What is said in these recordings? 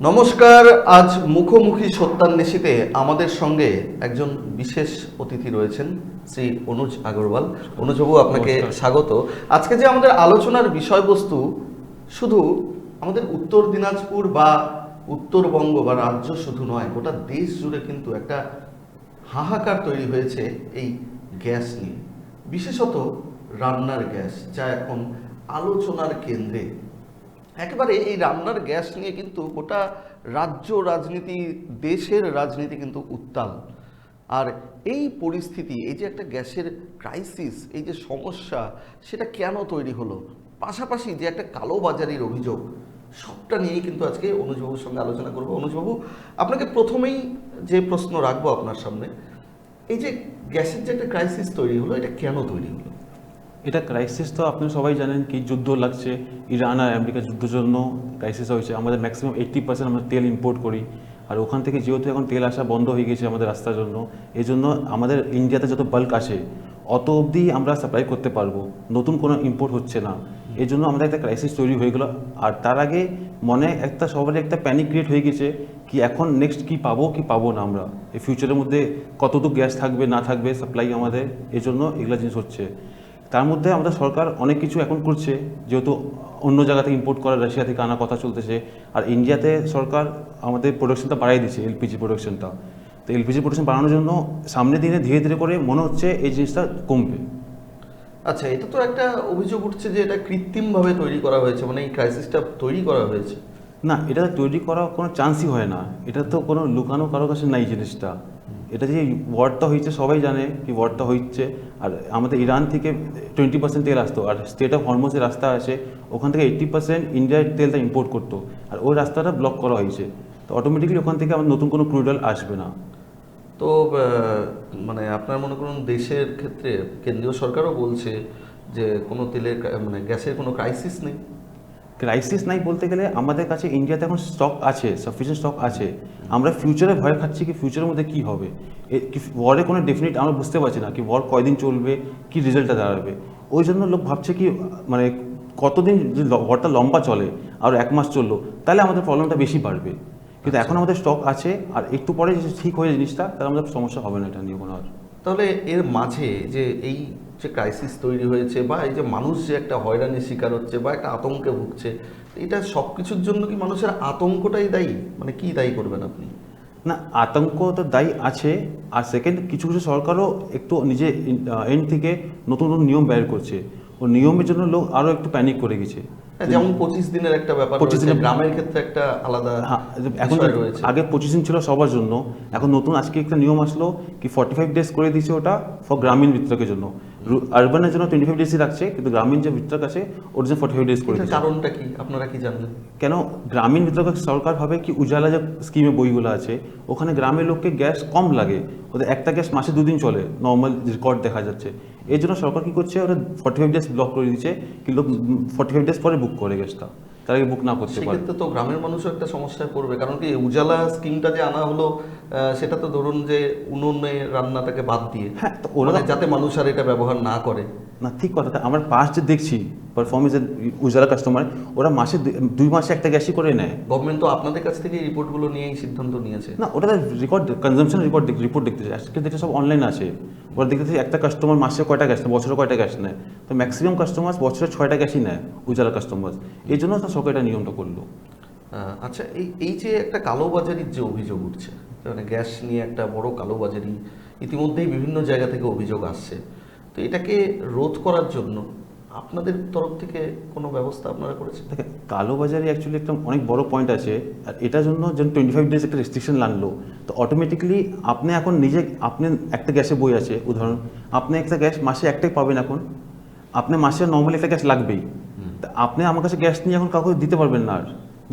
নমস্কার। আজ মুখোমুখি সত্যান্বেষীতে আমাদের সঙ্গে একজন বিশেষ অতিথি রয়েছেন, শ্রী অনুজ আগরওয়াল। অনুজবাবু, আপনাকে স্বাগত। আজকে যে আমাদের আলোচনার বিষয়বস্তু শুধু আমাদের উত্তর দিনাজপুর বা উত্তরবঙ্গ বা রাজ্য শুধু নয়, গোটা দেশ জুড়ে কিন্তু একটা হাহাকার তৈরি হয়েছে এই গ্যাস নিয়ে, বিশেষত রান্নার গ্যাস, যা এখন আলোচনার কেন্দ্রে। একেবারে এই রান্নার গ্যাস নিয়ে কিন্তু গোটা রাজ্য রাজনীতি, দেশের রাজনীতি কিন্তু উত্তাল। আর এই পরিস্থিতি, এই যে একটা গ্যাসের ক্রাইসিস, এই যে সমস্যা, সেটা কেন তৈরি হলো, পাশাপাশি যে একটা কালোবাজারির অভিযোগ, সবটা নিয়েই কিন্তু আজকে অনুজবাবুর সঙ্গে আলোচনা করবো। অনুজবাবু, আপনাকে প্রথমেই যে প্রশ্ন রাখবো আপনার সামনে, এই যে গ্যাসের যে একটা ক্রাইসিস তৈরি হলো, এটা কেন তৈরি হলো? এটা ক্রাইসিস তো আপনি সবাই জানেন কি যুদ্ধ লাগছে, ইরান আর আমেরিকার যুদ্ধের জন্য ক্রাইসিস হয়েছে। আমাদের ম্যাক্সিমাম 80% আমরা তেল ইম্পোর্ট করি, আর ওখান থেকে যেহেতু এখন তেল আসা বন্ধ হয়ে গেছে আমাদের রাস্তার জন্য, এই জন্য আমাদের ইন্ডিয়াতে যত বাল্ক আসে অত অবধি আমরা সাপ্লাই করতে পারবো, নতুন কোনো ইম্পোর্ট হচ্ছে না। এই জন্য আমাদের একটা ক্রাইসিস তৈরি হয়ে গেলো। আর তার আগে মনে একটা সবারই একটা প্যানিক ক্রিয়েট হয়ে গেছে কি এখন নেক্সট কি পাবো কি পাবো না, আমরা এই ফিউচারের মধ্যে কতটুকু গ্যাস থাকবে না থাকবে সাপ্লাই আমাদের, এই জন্য এগুলো জিনিস হচ্ছে। তার মধ্যে আমাদের সরকার অনেক কিছু এখন করছে, যেহেতু অন্য জায়গা থেকে ইম্পোর্ট করা, রাশিয়া থেকে আনা কথা চলতেছে। আর ইন্ডিয়াতে সরকার আমাদের প্রোডাকশনটা বাড়াই দিচ্ছে, এলপিজি প্রোডাকশনটা। তো এলপিজি প্রোডাকশন বাড়ানোর জন্য সামনের দিনে ধীরে ধীরে করে মনে হচ্ছে এই জিনিসটা কমবে। আচ্ছা, এটা তো একটা অভিযোগ উঠছে যে এটা কৃত্রিমভাবে তৈরি করা হয়েছে, মানে এই ক্রাইসিসটা তৈরি করা হয়েছে। না, এটা তৈরি করা কোনো চান্সই হয় না, এটা তো কোনো লুকানো কারো কাছে নাই জিনিসটা। এটা যে ওয়ারটা হয়েছে সবাই জানে কি ওয়ারটা হচ্ছে। আর আমাদের ইরান থেকে 20% তেল আসতো, আর স্টেট অফ হরমুজের রাস্তা আছে, ওখান থেকে 80% ইন্ডিয়ার তেলটা ইম্পোর্ট করতো, আর ওই রাস্তাটা ব্লক করা হয়েছে। তো অটোমেটিক্যালি ওখান থেকে আমাদের নতুন কোনো ক্রুড অয়েল আসবে না। তো মানে আপনার মনে করুন দেশের ক্ষেত্রে কেন্দ্রীয় সরকারও বলছে যে কোনো তেলের মানে গ্যাসের কোনো ক্রাইসিস নেই। ক্রাইসিস নাই বলতে গেলে আমাদের কাছে ইন্ডিয়াতে এখন স্টক আছে, সাফিসিয়েন্ট স্টক আছে। আমরা ফিউচারে ভয় খাচ্ছি কি ফিউচারের মধ্যে কী হবে, কি ওয়ারে কোনো ডেফিনিট আমরা বুঝতে পারছি না কি ওয়ার কয়দিন চলবে, কি রেজাল্টটা দাঁড়াবে। ওই জন্য লোক ভাবছে কি মানে কতদিন যদি ওয়ারটা লম্বা চলে, আর 1 মাস চললো, তাহলে আমাদের প্রবলেমটা বেশি বাড়বে। কিন্তু এখন আমাদের স্টক আছে, আর একটু পরে যদি ঠিক হয়ে জিনিসটা, তাহলে আমাদের সমস্যা হবে না এটা নিয়ে কোনো আর। তাহলে এর মাঝে যে এই যে ক্রাইসিস তৈরি হয়েছে, বা এই যে মানুষ যে একটা হয়রানির শিকার হচ্ছে বা একটা আতঙ্কে ভুগছে, এটা সব কিছুর জন্য কি মানুষের আতঙ্কটাই দায়ী? মানে কি দায়ী করবেন আপনি? না, আতঙ্ক তো দায়ী আছে। আর সেকেন্ড, কিছু কিছু সরকারও একটু নিজে এন্ড থেকে নতুন নতুন নিয়ম বের করছে, ও নিয়মের জন্য লোক আরও একটু প্যানিক করে গেছে। যেমন 25 দিনের একটা ব্যাপার, 25 দিনের গ্রামের ক্ষেত্রে একটা আলাদা এখন রয়েছে। আগে 25 দিন ছিল সবার জন্য, এখন নতুন আজকে একটা নিয়ম আসলো কি 45 ডেজ করে দিয়েছে, ওটা ফর গ্রামীণ বিতরকের জন্য। আরবানের জন্য 25 ডেজই রাখছে, কিন্তু গ্রামীণ যে বিতরক আছে ওর জন্য 45 ডেজ করে দিয়েছে। কারণটা কি আপনারা কি জানলেন? কেন গ্রামীণ বিতরক সরকার ভাবে কি উজালা যে স্কিমে বইগুলো আছে, ওখানে গ্রামের লোককে গ্যাস কম লাগে, ওদের একটা গ্যাস মাসে 2 দিন চলে, নর্মাল রেকর্ড দেখা যাচ্ছে। এই জন্য সরকার কি করছে, ওরা 45 ডেজ ব্লক করে দিচ্ছে, কি লোক 45 ডেজ পরে বুক করে গ্যাসটা, তার আগে বুক না করতে পারে। সেক্ষেত্রে তো গ্রামের মানুষও একটা সমস্যায় পড়বে, কারণ কি উজালা স্কিমটা যে আনা হলো, সেটা তো ধরুন যে উনুনে রান্নাটাকে বাদ দিয়ে, হ্যাঁ, তো ওরা যাতে মানুষ আর এটা ব্যবহার না করে। না, ঠিক কথা। আমরা পাস্ট যে দেখছি পারফরমেন্সের উজালা কাস্টমার, ওরা মাসে 2 মাসে একটা গ্যাসই করে নেয়। গভর্নমেন্ট তো আপনাদের কাছ থেকে এই রিপোর্টগুলো নিয়েই সিদ্ধান্ত নিয়েছে। না, ওটা রেকর্ড কনজাম্পশন রিপোর্ট দেখতেছে, আজকে দেখতে সব অনলাইন আছে। ওরা দেখতেছে একটা কাস্টমার মাসে কয়টা গ্যাস নেয়, বছরে কয়টা গ্যাস নেয়। তো ম্যাক্সিমাম কাস্টমার বছরে 6টা গ্যাসই নেয় উজালা কাস্টমার। এই জন্য সরকার এটা নিয়মটা করলো। আচ্ছা, এই যে একটা কালোবাজারির যে অভিযোগ উঠছে, মানে গ্যাস নিয়ে একটা বড় কালোবাজারি ইতিমধ্যেই বিভিন্ন জায়গা থেকে অভিযোগ আসছে, তো এটাকে রোধ করার জন্য আপনাদের তরফ থেকে কোনো ব্যবস্থা আপনারা করেছেন? দেখেন, কালোবাজারি অ্যাকচুয়ালি একটা অনেক বড় পয়েন্ট আছে। আর এটার জন্য যখন 25 ডেজ একটা রেস্ট্রিকশন আনলো, তো অটোমেটিক্যালি আপনি এখন নিজে, আপনি একটা গ্যাসে বই আছে, উদাহরণ আপনি একটা গ্যাস মাসে একটাই পাবেন, এখন আপনি মাসে নর্মালি একটা গ্যাস লাগবেই। তা আপনি আমার কাছে গ্যাস নিয়ে এখন কাউকে দিতে পারবেন না, আর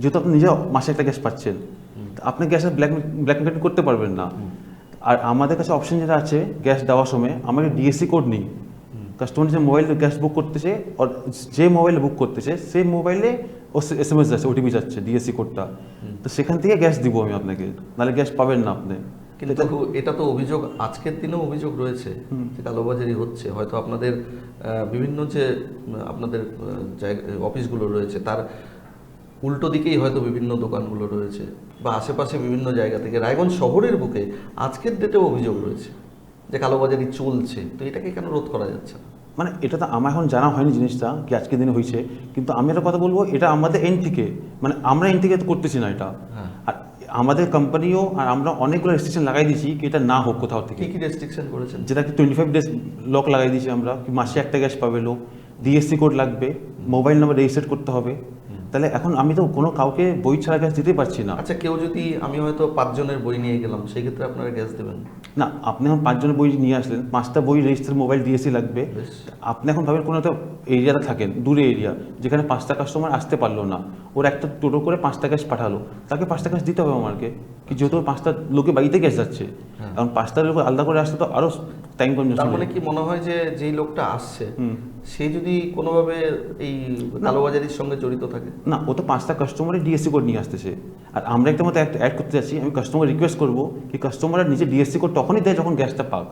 যেহেতু আপনি নিজে মাসে একটা গ্যাস পাচ্ছেন, আপনি গ্যাসের ব্ল্যাক মার্কেট করতে পারবেন না। আর আমাদের কাছে অপশন যেটা আছে, গ্যাস দেওয়ার সময় আমরা ডিএসসি কোড নিই। কাস্টমার যে মোবাইলে গ্যাস বুক করতেছে, আর যে মোবাইলে বুক করতেছে সেই মোবাইলে ও SMS যাচ্ছে, ওটিপি যাচ্ছে, ডিএসসি কোডটা। তো সেখান থেকে গ্যাস দিব আমি আপনাকে, নাহলে গ্যাস পাবেন না আপনি। কিন্তু এটা তো অভিযোগ, আজকের দিনেও অভিযোগ রয়েছে যে কালোবাজারি হচ্ছে। হয়তো আপনাদের বিভিন্ন যে আপনাদের জায়গা অফিসগুলো রয়েছে, তার উল্টো দিকেই হয়তো বিভিন্ন দোকানগুলো রয়েছে বা আশেপাশে বিভিন্ন জায়গা থেকে রায়গঞ্জ শহরের বুকে আজকের ডেটেও অভিযোগ রয়েছে যে কালোবাজারি চলছে, তো এটাকে কেন রোধ করা যাচ্ছে না? মানে এটা তো আমার এখন জানা হয়নি জিনিসটা কি আজকের দিনে হয়েছে, কিন্তু আমি একটা কথা বলবো, এটা আমাদের এন্ড থেকে, মানে আমরা এন্ড থেকে তো করতেছি না এটা। হ্যাঁ। আর আমাদের কোম্পানিও আর আমরা অনেকগুলো রেস্ট্রিকশন লাগাই দিয়েছি কি এটা না হোক কোথাও থেকে, কি কি রেস্ট্রিকশন করেছেন? যেটা কি 25 ডেজ লক লাগাই দিয়েছি আমরা, কি মাসে একটা গ্যাস পাবে লোক, ডিএসসি কোড লাগবে, মোবাইল নাম্বার রেজিস্টার করতে হবে। তাহলে এখন আমি তো কোনো কাউকে বই ছাড়া গ্যাস দিতে পারছি না। আচ্ছা, কেউ যদি, আমি হয়তো 5 জনের বই নিয়ে গেলাম, সেই ক্ষেত্রে আপনারা গ্যাস দেবেন? না, আপনি এখন 5 জনের বই নিয়ে আসলেন, 5টা বই রেজিস্টার মোবাইল ডিএসসি লাগবে। বেশ। আপনি এখন ভাবেন কোনো একটা এরিয়াতে থাকেন, দূরে এরিয়া, যেখানে 5টা কাস্টমার আসতে পারলো না, ওর একটা টোটো করে 5টা গ্যাস পাঠালো, তাকে 5টা গ্যাস দিতে হবে আমাকে, কি যেহেতু 5টা লোকে বাড়িতে গ্যাস যাচ্ছে, কারণ 5টা লোক আলাদা করে আসতে তো আরও টাইম তার কনজিউম। মানে কি মনে হয় যে যেই লোকটা আসছে সে যদি কোনোভাবে এই কালোবাজারির সঙ্গে জড়িত থাকে? না, ও তো 5টা কাস্টমারের ডিএসসি কোড নিয়ে আসতেছে, আর আমরা একটা মতো অ্যাড করতে যাচ্ছি। আমি কাস্টমার রিকোয়েস্ট করবো কি কাস্টমাররা নিজে ডিএসসি কোড তখনই দেয় যখন গ্যাসটা পাক।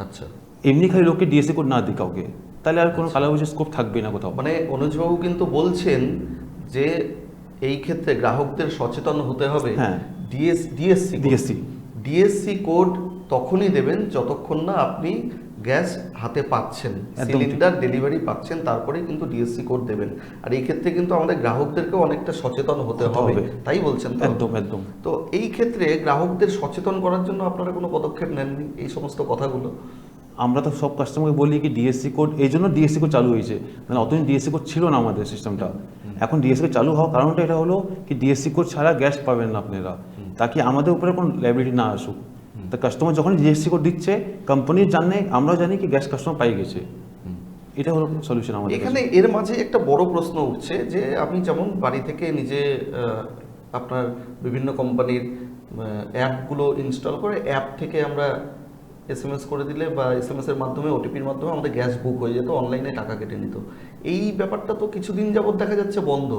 আচ্ছা, এমনি খালি লোককে ডিএসসি কোড না দিই কাউকে, তাহলে আর কোনো কালোবাজারির স্কোপ থাকবে না কোথাও। মানে অনুজবাবু কিন্তু বলছেন যে এই ক্ষেত্রে গ্রাহকদের সচেতন হতে হবে। হ্যাঁ। ডিএসসি ডিএসসি কোড তখনই দেবেন যতক্ষণ না আপনি গ্যাস হাতে পাচ্ছেন, একদম ঠিক। সিলিন্ডার ডেলিভারি পাচ্ছেন, তারপরেই কিন্তু ডিএসসি কোড দেবেন। আর এই ক্ষেত্রে কিন্তু আমাদের গ্রাহকদেরকেও অনেকটা সচেতন হতে হবে, তাই বলছেন তো? একদম একদম। তো এই ক্ষেত্রে গ্রাহকদের সচেতন করার জন্য আপনারা কোনো পদক্ষেপ নেননি এই সমস্ত কথাগুলো? আমরা তো সব কাস্টমারকে বলি কি ডিএসসি কোড, এই জন্য ডিএসসি কোড চালু হয়েছে, মানে অতদিন ডিএসসি কোড ছিল না আমাদের সিস্টেমটা। এখন ডিএসসি কোড চালু হওয়ার কারণটা এটা হলো কি ডিএসসি কোড ছাড়া গ্যাস পাবেন না আপনারা, তাকে আমাদের উপরে কোনো লাইবিলিটি না আসুক। তা কাস্টমার যখন ডিএসসি কোড দিচ্ছে, কোম্পানির জানে, আমরাও জানি কি গ্যাস কাস্টমার পাই গেছে। এটা হলো সলিউশন আমাদের। এখানে এর মাঝে একটা বড় প্রশ্ন উঠছে যে আপনি যেমন বাড়ি থেকে নিজে আপনার বিভিন্ন কোম্পানির অ্যাপগুলো ইনস্টল করে অ্যাপ থেকে আমরা এসএমএস করে দিলে বা এসএমএস এর মাধ্যমে ওটিপির মাধ্যমে আমাদের গ্যাস বুক হয়ে যেত, অনলাইনে টাকা কেটে নিত। এই ব্যাপারটা তো কিছুদিন যাবত দেখা যাচ্ছে বন্ধ,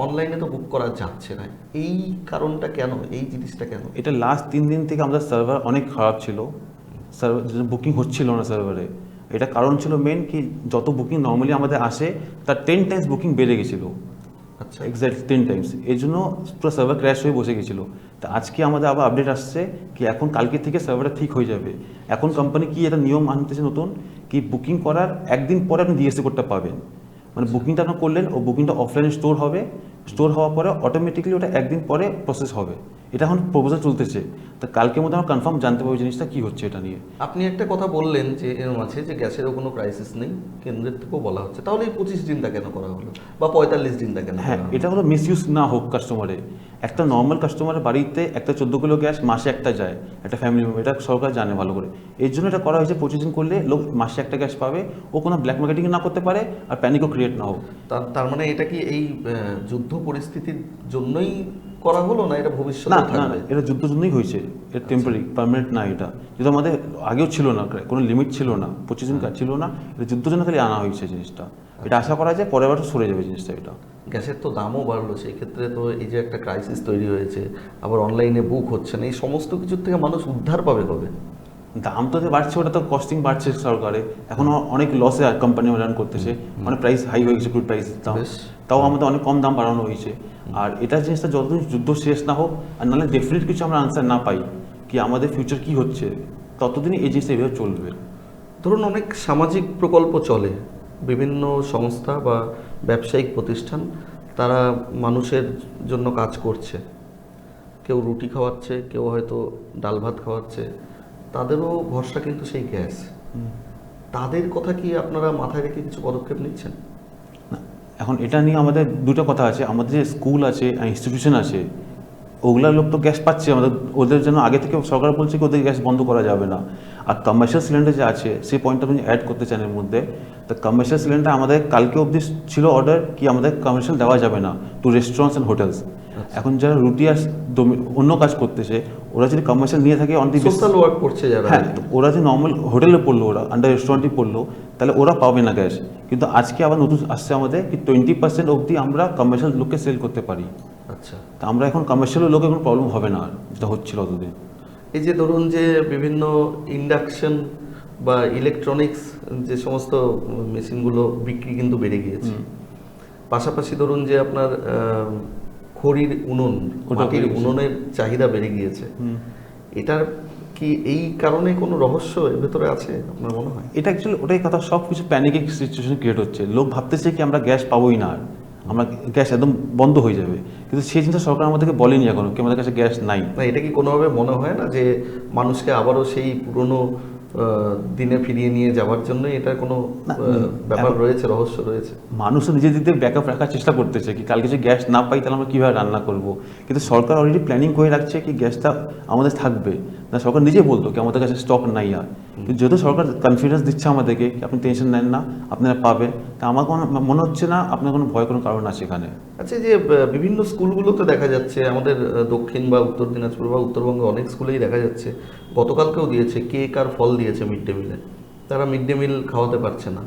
অনলাইনে তো বুক করা যাচ্ছে না। এই কারণটা কেন, এই জিনিসটা কেন? এটা লাস্ট 3 দিন থেকে আমাদের সার্ভার অনেক খারাপ ছিল, সার্ভার বুকিং হচ্ছিল না সার্ভারে। এটা কারণ ছিল মেন কি যত বুকিং নর্মালি আমাদের আসে তার 10 টাইমস বুকিং বেড়ে গেছিলো। আচ্ছা, এক্স্যাক্ট 10 টাইমস। এই জন্য পুরো সার্ভার ক্র্যাশ হয়ে বসে গেছিলো। তা আজকে আমাদের আবার আপডেট আসছে কি এখন কালকে থেকে সার্ভারটা ঠিক হয়ে যাবে। এখন কোম্পানি কি একটা নিয়ম আনতেছে নতুন, কি বুকিং করার একদিন পরে আপনি ডিএসসি কোডটা পাবেন। মানে বুকিংটা আপনার করলেন, ও বুকিংটা অফলাইনে স্টোর হবে, স্টোর হওয়ার পরে অটোমেটিক্যালি ওটা একদিন পরে প্রসেস হবে। এটা এখন প্রপোজাল চলতেছে, তা কালকের মধ্যে আমরা কনফার্ম জানতে পারবো জিনিসটা কি হচ্ছে এটা নিয়ে। আপনি একটা কথা বললেন যে এর মাঝে যে গ্যাসেরও কোনো ক্রাইসিস নেই, কেন্দ্রের থেকেও বলা হচ্ছে, তাহলে এই 25 দিনটা কেন করা হলো বা 45 দিনটা কেন হ্যাঁ, করা হলো? এটা হলো মিসইউজ না হোক কাস্টমারে। একটা নর্মাল কাস্টমারের বাড়িতে একটা 14 কিলো গ্যাস মাসে একটা যায়, একটা ফ্যামিলি মেম্বার, এটা সরকার জানে ভালো করে। এর জন্য এটা করা হয়েছে 25 দিন করলে লোক মাসে একটা গ্যাস পাবে, ও কোনো ব্ল্যাক মার্কেটিং না করতে পারে আর প্যানিকও ক্রিয়েট না হোক। তার মানে এটা কি এই যুদ্ধ পরিস্থিতির জন্যই করা হলো, না এটা ভবিষ্যতে না না থাকবে? এটা যুদ্ধের জন্যই হয়েছে, এটা টেম্পোরারি, পার্মানেন্ট না। এটা যেটা আমাদের আগেও ছিল না, কোনো লিমিট ছিল না, 25 দিন কাজ ছিল না, এটা যুদ্ধের জন্য খালি আনা হয়েছে জিনিসটা। এটা আশা করা যায় পরের বছর সরে যাবে জিনিসটা। এটা গ্যাসের তো দামও বাড়লো, সেই ক্ষেত্রে তো এই যে একটা ক্রাইসিস তৈরি হয়েছে, আবার অনলাইনে বুক হচ্ছে না, এই সমস্ত কিছুর থেকে মানুষ উদ্ধার পাবে কবে? দাম তো যে বাড়ছে, ওটা তো কস্টিং বাড়ছে সরকারে, এখন অনেক লসে কোম্পানি রান করতেছে, মানে প্রাইস হাই হয়ে গেছে ক্রুড প্রাইস দাম, বেশ। তাও আমাদের অনেক কম দাম বাড়ানো হয়েছে। আর এটা জিনিসটা যতদিন যুদ্ধ শেষ না হোক, আর নাহলে ডেফিনেট কিছু আমরা আনসার না পাই কি আমাদের ফিউচার কি হচ্ছে, ততদিনই এই জিনিসটা এভাবে চলবে। ধরুন অনেক সামাজিক প্রকল্প চলে, বিভিন্ন সংস্থা বা ব্যবসায়িক প্রতিষ্ঠান তারা মানুষের জন্য কাজ করছে, কেউ রুটি খাওয়াচ্ছে, কেউ হয়তো ডাল ভাত খাওয়াচ্ছে, তাদেরও ভরসা কিন্তু সেই গ্যাস। তাদের কথা কি আপনারা মাথায় রেখে কিছু পদক্ষেপ নিচ্ছেন? না, এখন এটা নিয়ে আমাদের দুটো কথা আছে। আমাদের যে স্কুল আছে, ইনস্টিটিউশন আছে, ওগুলার লোক তো গ্যাস পাচ্ছে আমাদের, ওদের জন্য আগে থেকে সরকার বলছে কি ওদের গ্যাস বন্ধ করা যাবে না। আর কমার্শিয়াল সিলিন্ডার যে আছে সেই পয়েন্টটা আপনি অ্যাড করতে চান এর মধ্যে। তো কমার্শিয়াল সিলিন্ডার আমাদের কালকে অবধি ছিল অর্ডার কি আমাদের কমার্শিয়াল দেওয়া যাবে না টু রেস্টুরেন্টস অ্যান্ড হোটেলস। এখন যারা রুটি আর অন্য কাজ করতেছে, ওরা যদি কমার্শিয়াল নিয়ে থাকে অন দি সোশ্যাল ওয়ার্ক করছে যারা, হ্যাঁ, তো ওরা যে নর্মাল হোটেলে পড়লো, ওরা আন্ডার রেস্টুরেন্টই পড়লো, তাহলে ওরা পাবে না গ্যাস। কিন্তু আজকে আবার নতুন আসছে আমাদের কি 20% অবধি আমরা কমার্শিয়াল লোককে সেল করতে পারি। আচ্ছা, তা আমরা এখন কমার্শিয়াল লোকের কোনো প্রবলেম হবে না, যেটা হচ্ছিল অতদিন। এই যে ধরুন যে বিভিন্ন ইন্ডাকশন বা ইলেকট্রনিক্স যে সমস্ত মেশিনগুলো বিক্রি কিন্তু বেড়ে গিয়েছে, পাশাপাশি ধরুন যে আপনার খড়ির উনুন, ওটা মাটির বেড়ে গেছে। উনুনের চাহিদা বেড়ে গিয়েছে, এটার কি এই কারণে কোনো রহস্য এর ভেতরে আছে আপনার মনে হয়? এটা অ্যাকচুয়ালি ওটাই কথা, সব কিছু প্যানিক সিচুয়েশন ক্রিয়েট হচ্ছে। লোক ভাবতেছে কি আমরা গ্যাস পাবোই না, আর আমরা গ্যাস একদম বন্ধ হয়ে যাবে, কিন্তু সেই জিনিসটা সরকার আমাদেরকে বলেনি এখনো কি আমাদের কাছে গ্যাস নাই। না, এটা কি কোনোভাবে মনে হয় না যে মানুষকে আবারও সেই পুরনো দিনে ফিরিয়ে নিয়ে যাওয়ার জন্য এটার কোনো না, ব্যাপার রয়েছে, রহস্য রয়েছে? মানুষও নিজের দিক থেকে ব্যাকআপ রাখার চেষ্টা করতেছে কি কালকে যদি গ্যাস না পাই তাহলে আমরা কীভাবে রান্না করব, কিন্তু সরকার অলরেডি প্ল্যানিং করে রাখছে কি গ্যাসটা আমাদের থাকবে না। সরকার নিজে বলতো কি আমাদের কাছে স্টক নাই আর, কিন্তু যেহেতু সরকার কনফিডেন্স দিচ্ছে আমাদেরকে কি আপনি টেনশন নেন না, আপনারা পাবেন, তা আমার কোনো মনে হচ্ছে না আপনার কোনো ভয় কোনো কারণ আছে এখানে। আচ্ছা, যে বিভিন্ন স্কুলগুলোতে দেখা যাচ্ছে আমাদের দক্ষিণ বা উত্তর দিনাজপুর বা উত্তরবঙ্গে অনেক স্কুলেই দেখা যাচ্ছে, গতকালকেও দিয়েছে, কেক আর ফল দিয়েছে মিড ডে মিলে, তারা মিড ডে মিল খাওয়াতে পারছে না।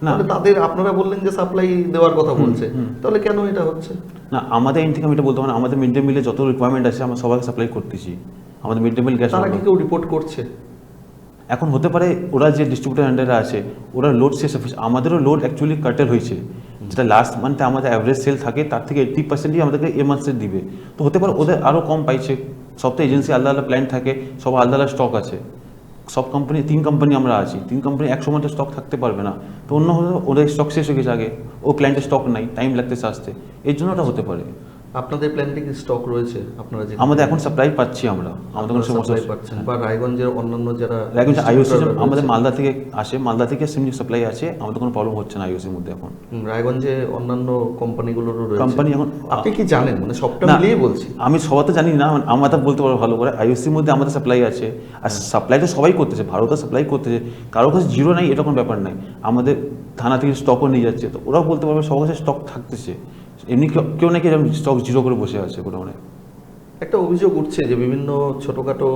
না। তাহলে তাদের, আপনারা বললেন যে সাপ্লাই দেওয়ার কথা বলছে, তাহলে কেন এটা হচ্ছে? না, আমাদের এন্ড থেকে আমি এটা বলতে পারি না, আমাদের মিড ডে মিলে যত রিকোয়ারমেন্ট আছে আমরা সবাইকে সাপ্লাই করতেছি, আমাদের মিড ডে মিল গ্যাস। তারা কি কেউ রিপোর্ট করছে? এখন হতে পারে ওরা যে ডিস্ট্রিবিউটার আন্ডারে আছে ওরা লোড শেষ, আমাদেরও লোড অ্যাকচুয়ালি কাটেল হয়েছে, যেটা লাস্ট মান্থে আমাদের অ্যাভারেজ সেল থাকে তার থেকে 80%ই আমাদেরকে এ মান্থে দিবে। তো হতে পারে ওদের আরও কম পাইছে, সব তো এজেন্সি আলাদা আলাদা প্ল্যান থাকে, সব আলাদা আলাদা স্টক আছে। সব কোম্পানি, 3 কোম্পানি আমরা আছি, 3 কোম্পানি একসময় তো স্টক থাকতে পারবে না, তো অন্য হলে ওদের স্টক শেষ হয়ে গেছে আগে, ও প্ল্যান্টের স্টক নাই, টাইম লাগতেছে আসতে, এর জন্য ওটা হতে পারে। আপনাদের প্ল্যান্টে কি স্টক রয়েছে? আপনারা যে আমাদের এখন সাপ্লাই পাচ্ছি আমরা, আমাদের কোনো সমস্যা সাপ্লাই পাচ্ছেন, বা রায়গঞ্জের অন্যান্য যারা রায়গঞ্জ আইওসি distributor আমাদের রয়েছে? মালদা থেকে আসে, মালদা থেকে সিম সাপ্লাই আছে, আমাদের কোনো প্রবলেম হচ্ছে না আইওসির মধ্যে এখন। রায়গঞ্জে অন্যান্য কোম্পানিগুলোরও রয়েছে। কোম্পানি এখন আপনি কি জানেন, মানে সবটা না, মিলিয়ে বলছি। আমি সবার তো জানি না, আমরা তো বলতে পারবো ভালো করে, আইওসির মধ্যে আমাদের সাপ্লাই আছে, আর সাপ্লাই তো সবাই করতেছে, ভারতও সাপ্লাই করতেছে, কারোর কাছে জিরো নাই এটা কোনো ব্যাপার নাই। আমাদের থানা থেকে স্টকও নিয়ে যাচ্ছে, তো ওরাও বলতে পারবে সবার কাছে স্টক থাকতেছে, এমনি কেউ নাকি এরকম স্টক জিরো করে বসে আছে কোনো মানে। একটা অভিযোগ উঠছে যে বিভিন্ন ছোটোখাটো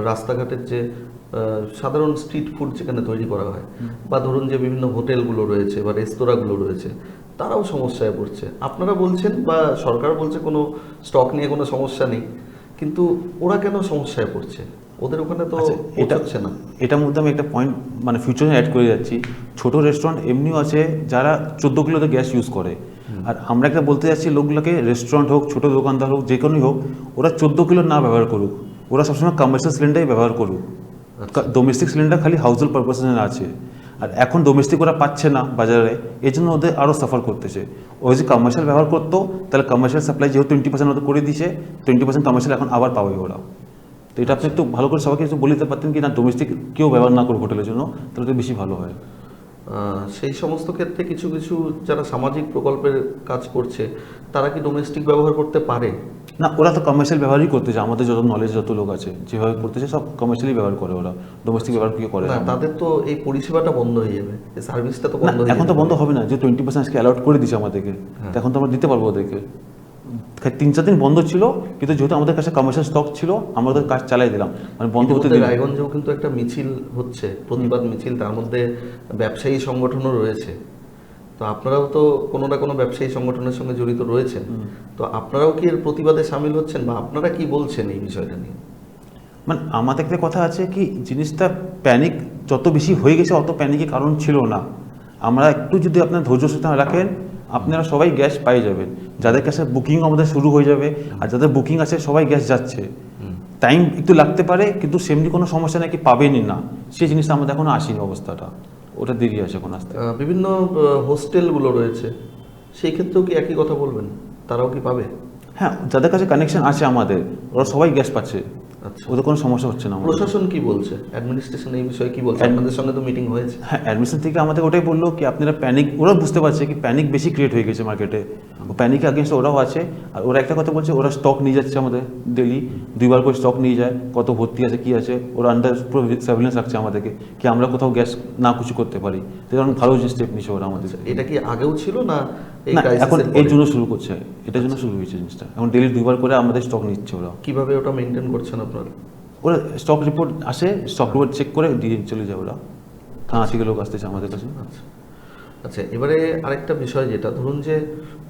রাস্তাঘাটের যে সাধারণ স্ট্রিট ফুড যেখানে তৈরি করা হয়, বা ধরুন যে বিভিন্ন হোটেলগুলো রয়েছে বা রেস্তোরাঁগুলো রয়েছে, তারাও সমস্যায় পড়ছে। আপনারা বলছেন বা সরকার বলছে কোনো স্টক নিয়ে কোনো সমস্যা নেই, কিন্তু ওরা কেন সমস্যায় পড়ছে? ওদের ওখানে তো এটা হচ্ছে না। এটার মধ্যে আমি একটা পয়েন্ট মানে ফিউচারে অ্যাড করে যাচ্ছি, ছোট রেস্টুরেন্ট এমনিও আছে যারা 14 কিলোতে গ্যাস ইউজ করে, আর আমরা একটা বলতে যাচ্ছি লোকগুলোকে, রেস্টুরেন্ট হোক ছোটো দোকানদার হোক যে কোনোই হোক, ওরা 14 কিলো না ব্যবহার করুক, ওরা সবসময় কমার্শিয়াল সিলিন্ডারই ব্যবহার করুক। ডোমেস্টিক সিলিন্ডার খালি হাউসহোল্ড পারপাসের জন্য আছে, আর এখন ডোমেস্টিক ওরা পাচ্ছে না বাজারে, এই জন্য ওদের আরও সাফার করতেছে। ওই যে কমার্শিয়াল ব্যবহার করতো, তাহলে কমার্শিয়াল সাপ্লাই যেহেতু 20% ওদের করে দিয়েছে, 20% কমার্শিয়াল এখন আবার পাবে ওরা। তো এটা আপনি একটু ভালো করে সবাইকে একটু বলে দিতে পারতেন কি না ডোমেস্টিক কেউ ব্যবহার না করুক হোটেলের জন্য, তাহলে তো বেশি ভালো হয়। সেই সমস্ত ক্ষেত্রে কিছু কিছু যারা সামাজিক প্রকল্পের কাজ করছে, তারা কি ডোমেস্টিক ব্যবহার করতে পারে? না, ওরা তো কমার্শিয়াল ব্যবহারই করতেছে, আমাদের যত নলেজ যত লোক আছে যেভাবে করতেছে সব কমার্শিয়ালি ব্যবহার করে, ওরা ডোমেস্টিক ব্যবহার কেউ করে না, না। তাদের তো এই পরিষেবাটা বন্ধ হয়ে যাবে, এই সার্ভিসটা তো না, বন্ধ হয়ে এখন তো যাবে। বন্ধ হবে না, যে 20% আজকে অ্যালাউট করে দিচ্ছে আমাদেরকে, তো এখন তো আমরা দিতে পারবো ওদেরকে। 3-4 দিন বন্ধ ছিল, কিন্তু যেহেতু আমাদের কাছে কমার্শিয়াল স্টক ছিল আমরা ওদের কাজ চালাই দিলাম, মানে বন্ধ হতে ইতিমধ্যে দিন। রায়গঞ্জেও কিন্তু একটা মিছিল হচ্ছে, প্রতিবাদ মিছিল, তার মধ্যে ব্যবসায়ী সংগঠনও রয়েছে। তো আপনারাও তো কোনো না কোনো ব্যবসায়ী সংগঠনের সঙ্গে জড়িত রয়েছেন, তো আপনারাও কি এর প্রতিবাদে সামিল হচ্ছেন, বা আপনারা কি বলছেন এই বিষয়টা নিয়ে? মানে আমাদের একটা কথা আছে কি জিনিসটা প্যানিক যত বেশি হয়ে গেছে অত প্যানিকের কারণ ছিল না। আমরা একটু যদি আপনার ধৈর্য সূচনা রাখেন, আপনারা সবাই গ্যাস পাই যাবেন, যাদের কাছে বুকিং আমাদের শুরু হয়ে যাবে, আর যাদের বুকিং আছে সবাই গ্যাস যাচ্ছে। টাইম একটু লাগতে পারে, কিন্তু সেমনি কোনো সমস্যা নাকি পাবেনই না, সেই জিনিসটা আমাদের এখনো আসেনি অবস্থাটা, ওটা দেরি আছে এখন আসতে। বিভিন্ন হোস্টেলগুলো রয়েছে, সেই ক্ষেত্রেও কি একই কথা বলবেন, তারাও কি পাবে? হ্যাঁ, যাদের কাছে কানেকশন আছে আমাদের, ওরা সবাই গ্যাস পাচ্ছে, আচ্ছা, ওদের কোনো সমস্যা হচ্ছে না আমাদের। প্রশাসন কি বলছে, অ্যাডমিনিস্ট্রেশন এই বিষয়ে কি বলছে? আপনাদের সঙ্গে তো মিটিং হয়েছে। হ্যাঁ, অ্যাডমিশন থেকে আমাদের ওটাই বললো কি আপনারা প্যানিক, ওরা বুঝতে পারছে কি প্যানিক বেশি ক্রিয়েট হয়ে গেছে মার্কেটে, প্যানিক আগেন্স্ট ওরাও আছে। আর ওরা একটা কথা বলছে, ওরা স্টক নিয়ে যাচ্ছে আমাদের ডেলি 2বার করে স্টক নিয়ে যায়, কত ভর্তি আছে কি আছে, ওরা আন্ডার পুরো সার্ভিলেন্স রাখছে আমাদেরকে, কি আমরা কোথাও গ্যাস না কিছু করতে পারি, তো এরকম ভালো যে স্টেপ নিচ্ছে ওরা আমাদের। এটা কি আগেও ছিল না এই না, ক্রাইসিসের এখন পরে? এর জন্য শুরু করছে, এটার জন্য শুরু হয়েছে জিনিসটা, এখন ডেলি 2বার করে আমাদের স্টক নিচ্ছে ওরা। কিভাবে ওটা মেনটেন করছেন আপনারা? ওরা স্টক রিপোর্ট আসে, স্টক রিপোর্ট চেক করে দিয়ে চলে যায় ওরা, থানা থেকে লোক আসতেছে আমাদের কাছে। আচ্ছা আচ্ছা, এবারে আরেকটা বিষয়, যেটা ধরুন যে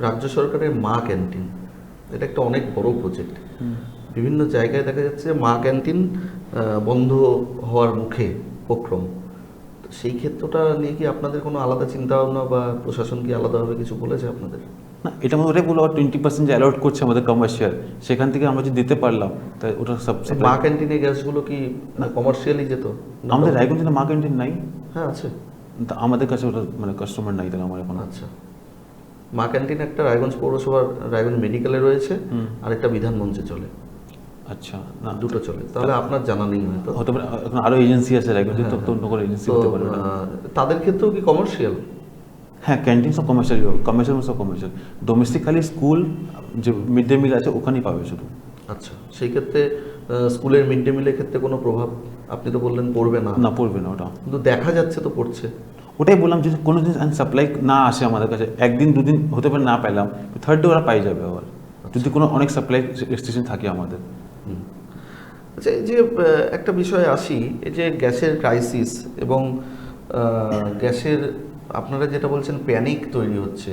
রাজ্য সরকারের মা ক্যান্টিন, এটা একটা অনেক বড় প্রজেক্ট। বিভিন্ন জায়গায় দেখা যাচ্ছে মা ক্যান্টিন বন্ধ হওয়ার মুখে উপক্রম। তো সেই ক্ষেত্রটা নিয়ে কি আপনাদের কোনো আলাদা চিন্তা ভাবনা, বা প্রশাসন কি আলাদাভাবে কিছু বলেছে আপনাদের? না এটা মনে ওটাই বলো 20% যে অ্যালট করছে আমাদের কমার্শিয়াল, সেখান থেকে আমরা যদি দিতে পারলাম তাই ওটা সব মা ক্যান্টিনে গ্যাসগুলো কি কমার্শিয়ালি যেত? আমাদের রায়গঞ্জে মা ক্যান্টিন নাই। হ্যাঁ আছে। তা আমাদের কাছে ওটা মানে কাস্টমার নাই তাহলে আমার এখন। আচ্ছা, মা ক্যান্টিন একটা রায়গঞ্জ পৌরসভার রায়গঞ্জ মেডিকেলে রয়েছে, আর একটা বিধান মঞ্চে চলে। আচ্ছা, না দুটো চলে, তাহলে আপনার জানা নেই হয়তো। হতে পারে এখন আরো এজেন্সি আছে রায়গঞ্জে, তো অন্য কোনো এজেন্সি হতে পারে না। তাদের ক্ষেত্রেও কি কমার্শিয়াল? হ্যাঁ, ক্যান্টিন সব কমার্শিয়াল, কমার্শিয়াল সব কমার্শিয়াল। ডোমেস্টিক খালি স্কুল যে মিড ডে মিল আছে ওখানেই পাবে শুধু। আচ্ছা, সেই ক্ষেত্রে স্কুলের মিড ডে মিলের ক্ষেত্রে কোনো প্রভাব আপনি তো বললেন পড়বে না? না, পড়বে না ওটা, কিন্তু দেখা যাচ্ছে তো পড়ছে। ওটাই বললাম যদি কোনো জিনিস সাপ্লাই না আসে আমাদের কাছে, একদিন দুদিন হতে পারে না পেলাম, থার্ড ডে ওরা পাই যাবে আবার, যদি কোনো অনেক সাপ্লাই রেস্ট্রিকশন থাকে আমাদের। আচ্ছা, এই যে একটা বিষয়ে আসি, এই যে গ্যাসের ক্রাইসিস এবং গ্যাসের আপনারা যেটা বলছেন প্যানিক তৈরি হচ্ছে,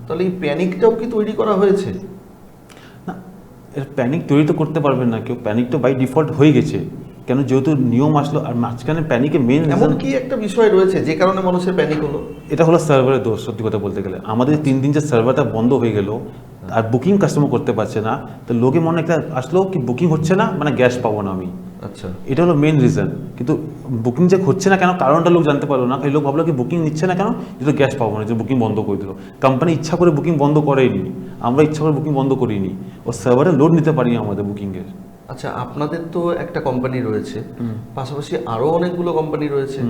তাহলে এই প্যানিকটাও কি তৈরি করা হয়েছে? না, এর প্যানিক তৈরি তো করতে পারবেন না কেউ, প্যানিক তো বাই ডিফল্ট হয়ে গেছে, কেন যেহেতু নিয়ম আসলো। আর মাঝখানে প্যানিকে মেন এমন কি একটা বিষয় রয়েছে যে কারণে মানুষের প্যানিক হলো? এটা হলো সার্ভারের দোষ। সত্যি কথা বলতে গেলে আমাদের 3 দিন যে সার্ভারটা বন্ধ হয়ে গেল আর বুকিং কাস্টমার করতে পারছে না, তো লোকে মনে একটা আসলো কি বুকিং হচ্ছে না মানে গ্যাস পাবো না আমি। আচ্ছা, এটা হলো মেন রিজন। কিন্তু বুকিং যে হচ্ছে না কেন কারণটা লোক জানতে পারলো না, এই লোক ভাবলো কি বুকিং নিচ্ছে না কেন, যেহেতু গ্যাস পাবো না, যে বুকিং বন্ধ করে দিল। কোম্পানি ইচ্ছা করে বুকিং বন্ধ করেনি, আমরা ইচ্ছা করে বুকিং বন্ধ করিনি, ও সার্ভারে লোড নিতে পারিনি আমাদের বুকিংয়ের। আচ্ছা, আপনাদের তো একটা কোম্পানি রয়েছে, পাশাপাশি আরো অনেকগুলো কোম্পানি রয়েছে,